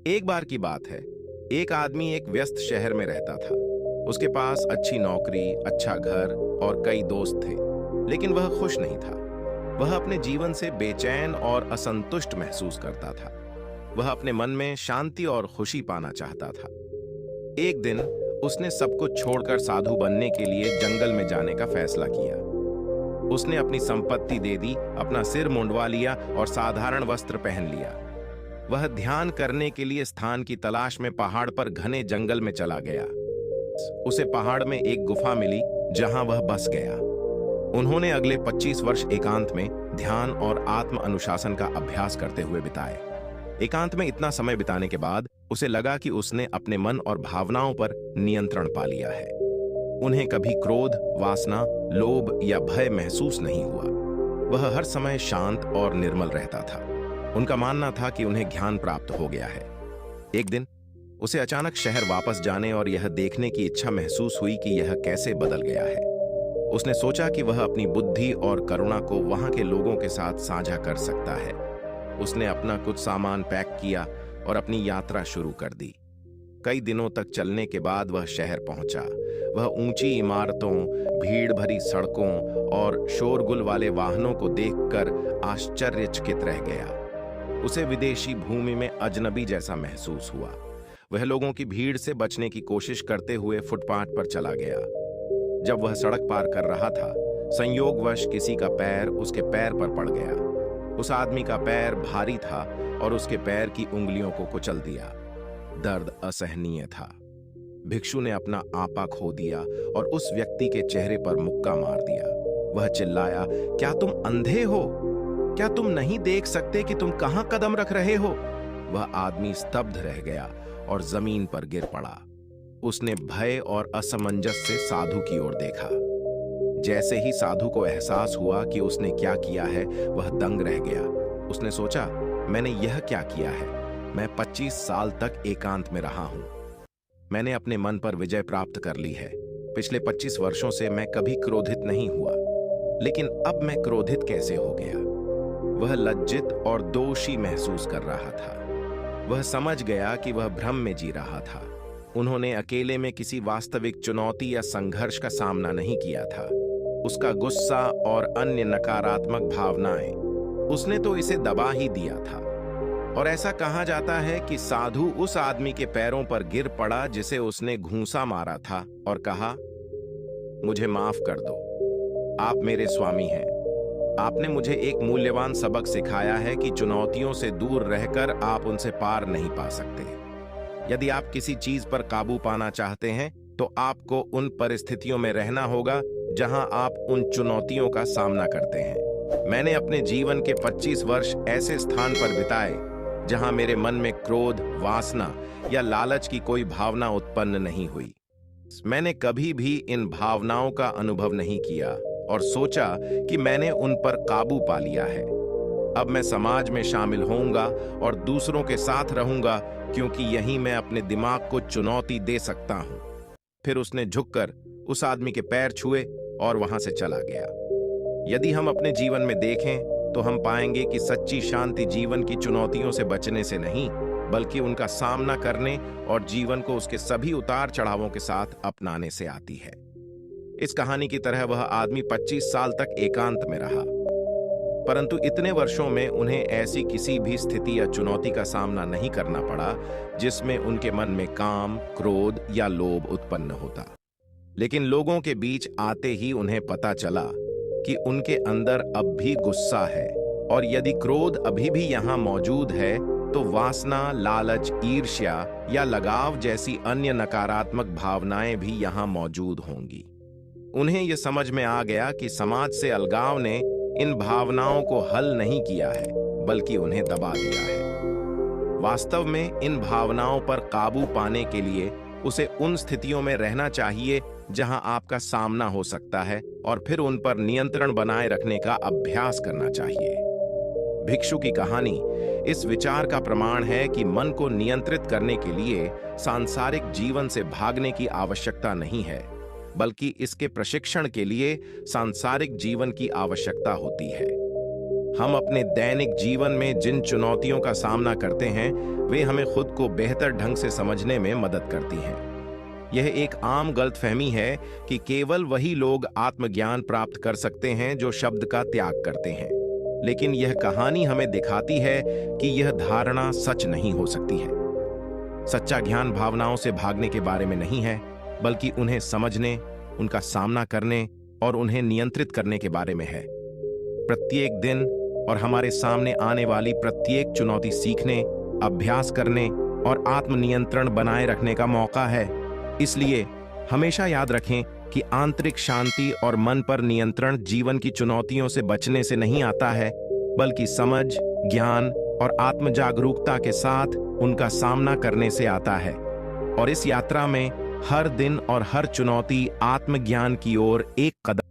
एक बार की बात है। एक आदमी एक व्यस्त शहर में रहता था। उसके पास अच्छी नौकरी, अच्छा घर और कई दोस्त थे, लेकिन वह खुश नहीं था। वह अपने जीवन से बेचैन और असंतुष्ट महसूस करता था। वह अपने मन में शांति और खुशी पाना चाहता था। एक दिन उसने सब कुछ छोड़कर साधु बनने के लिए जंगल में जाने का फैसला किया। उसने अपनी संपत्ति दे दी, अपना सिर मुंडवा लिया और साधारण वस्त्र पहन लिया। वह ध्यान करने के लिए स्थान की तलाश में पहाड़ पर घने जंगल में चला गया। उसे पहाड़ में एक गुफा मिली जहां वह बस गया। उन्होंने अगले 25 वर्ष एकांत में ध्यान और आत्म अनुशासन का अभ्यास करते हुए बिताए। एकांत में इतना समय बिताने के बाद उसे लगा कि उसने अपने मन और भावनाओं पर नियंत्रण पा लिया है। उन्हें कभी क्रोध, वासना, लोभ या भय महसूस नहीं हुआ। वह हर समय शांत और निर्मल रहता था। उनका मानना था कि उन्हें ज्ञान प्राप्त हो गया है। एक दिन उसे अचानक शहर वापस जाने और यह देखने की इच्छा महसूस हुई कि यह कैसे बदल गया है। उसने सोचा कि वह अपनी बुद्धि और करुणा को वहां के लोगों के साथ साझा कर सकता है। उसने अपना कुछ सामान पैक किया और अपनी यात्रा शुरू कर दी। कई दिनों तक चलने के बाद वह शहर पहुंचा। वह ऊंची इमारतों, भीड़ भरी सड़कों और शोरगुल वाले वाहनों को देखकर आश्चर्यचकित रह गया। उसे विदेशी भूमि में अजनबी जैसा महसूस हुआ। वह लोगों की भीड़ से बचने की कोशिश करते हुए फुटपाथ पर चला गया। जब वह सड़क पार कर रहा था, संयोगवश किसी का पैर उसके पैर पर पड़ गया। उस आदमी का पैर भारी था और उसके पैर की उंगलियों को कुचल दिया। दर्द असहनीय था। भिक्षु ने अपना आपा खो दिया और उस व्यक्ति के चेहरे पर मुक्का मार दिया। वह चिल्लाया, क्या तुम अंधे हो? क्या तुम नहीं देख सकते कि तुम कहां कदम रख रहे हो? वह आदमी स्तब्ध रह गया और जमीन पर गिर पड़ा। उसने भय और असमंजस से साधु की ओर देखा। जैसे ही साधु को एहसास हुआ कि उसने क्या किया है, वह दंग रह गया। उसने सोचा, मैंने यह क्या किया है? मैं 25 साल तक एकांत में रहा हूं। मैंने अपने मन पर विजय प्राप्त कर ली है। पिछले 25 वर्षों से मैं कभी क्रोधित नहीं हुआ, लेकिन अब मैं क्रोधित कैसे हो गया? वह लज्जित और दोषी महसूस कर रहा था। वह समझ गया कि वह भ्रम में जी रहा था। उन्होंने अकेले में किसी वास्तविक चुनौती या संघर्ष का सामना नहीं किया था। उसका गुस्सा और अन्य नकारात्मक भावनाएं, उसने तो इसे दबा ही दिया था। और ऐसा कहा जाता है कि साधु उस आदमी के पैरों पर गिर पड़ा जिसे उसने घूंसा मारा था और कहा, मुझे माफ कर दो, आप मेरे स्वामी हैं। आपने मुझे एक मूल्यवान सबक सिखाया है कि चुनौतियों से दूर रहकर आप उनसे पार नहीं पा सकते। यदि आप किसी चीज पर काबू पाना चाहते हैं तो आपको उन परिस्थितियों में रहना होगा जहां आप उन चुनौतियों का सामना करते हैं। मैंने अपने जीवन के 25 वर्ष ऐसे स्थान पर बिताए जहां मेरे मन में क्रोध, वासना या लालच की कोई भावना उत्पन्न नहीं हुई। मैंने कभी भी इन भावनाओं का अनुभव नहीं किया और सोचा कि मैंने उन पर काबू पा लिया है। अब मैं समाज में शामिल होऊंगा और दूसरों के साथ रहूंगा, क्योंकि यहीं मैं अपने दिमाग को चुनौती दे सकता हूं। फिर उसने झुककर उस आदमी के पैर छुए और वहां से चला गया। यदि हम अपने जीवन में देखें तो हम पाएंगे कि सच्ची शांति जीवन की चुनौतियों से बचने से नहीं, बल्कि उनका सामना करने और जीवन को उसके सभी उतार चढ़ावों के साथ अपनाने से आती है। इस कहानी की तरह वह आदमी 25 साल तक एकांत में रहा, परंतु इतने वर्षों में उन्हें ऐसी किसी भी स्थिति या चुनौती का सामना नहीं करना पड़ा जिसमें उनके मन में काम, क्रोध या लोभ उत्पन्न होता। लेकिन लोगों के बीच आते ही उन्हें पता चला कि उनके अंदर अब भी गुस्सा है, और यदि क्रोध अभी भी यहां मौजूद है तो वासना, लालच, ईर्ष्या या लगाव जैसी अन्य नकारात्मक भावनाएं भी यहां मौजूद होंगी। उन्हें यह समझ में आ गया कि समाज से अलगाव ने इन भावनाओं को हल नहीं किया है, बल्कि उन्हें दबा दिया है। वास्तव में इन भावनाओं पर काबू पाने के लिए उसे उन स्थितियों में रहना चाहिए जहां आपका सामना हो सकता है, और फिर उन पर नियंत्रण बनाए रखने का अभ्यास करना चाहिए। भिक्षु की कहानी इस विचार का प्रमाण है कि मन को नियंत्रित करने के लिए सांसारिक जीवन से भागने की आवश्यकता नहीं है, बल्कि इसके प्रशिक्षण के लिए सांसारिक जीवन की आवश्यकता होती है। हम अपने दैनिक जीवन में जिन चुनौतियों का सामना करते हैं, वे हमें खुद को बेहतर ढंग से समझने में मदद करती हैं। यह एक आम गलतफहमी है कि केवल वही लोग आत्मज्ञान प्राप्त कर सकते हैं जो शब्द का त्याग करते हैं, लेकिन यह कहानी हमें दिखाती है कि यह धारणा सच नहीं हो सकती है। सच्चा ज्ञान भावनाओं से भागने के बारे में नहीं है, बल्कि उन्हें समझने, उनका सामना करने और उन्हें नियंत्रित करने के बारे में है। प्रत्येक दिन और हमारे सामने आने वाली प्रत्येक चुनौती सीखने, अभ्यास करने और आत्मनियंत्रण बनाए रखने का मौका है। इसलिए हमेशा याद रखें कि आंतरिक शांति और मन पर नियंत्रण जीवन की चुनौतियों से बचने से नहीं आता है, बल्कि समझ, ज्ञान और आत्म जागरूकता के साथ उनका सामना करने से आता है। और इस यात्रा में हर दिन और हर चुनौती आत्मज्ञान की ओर एक कदम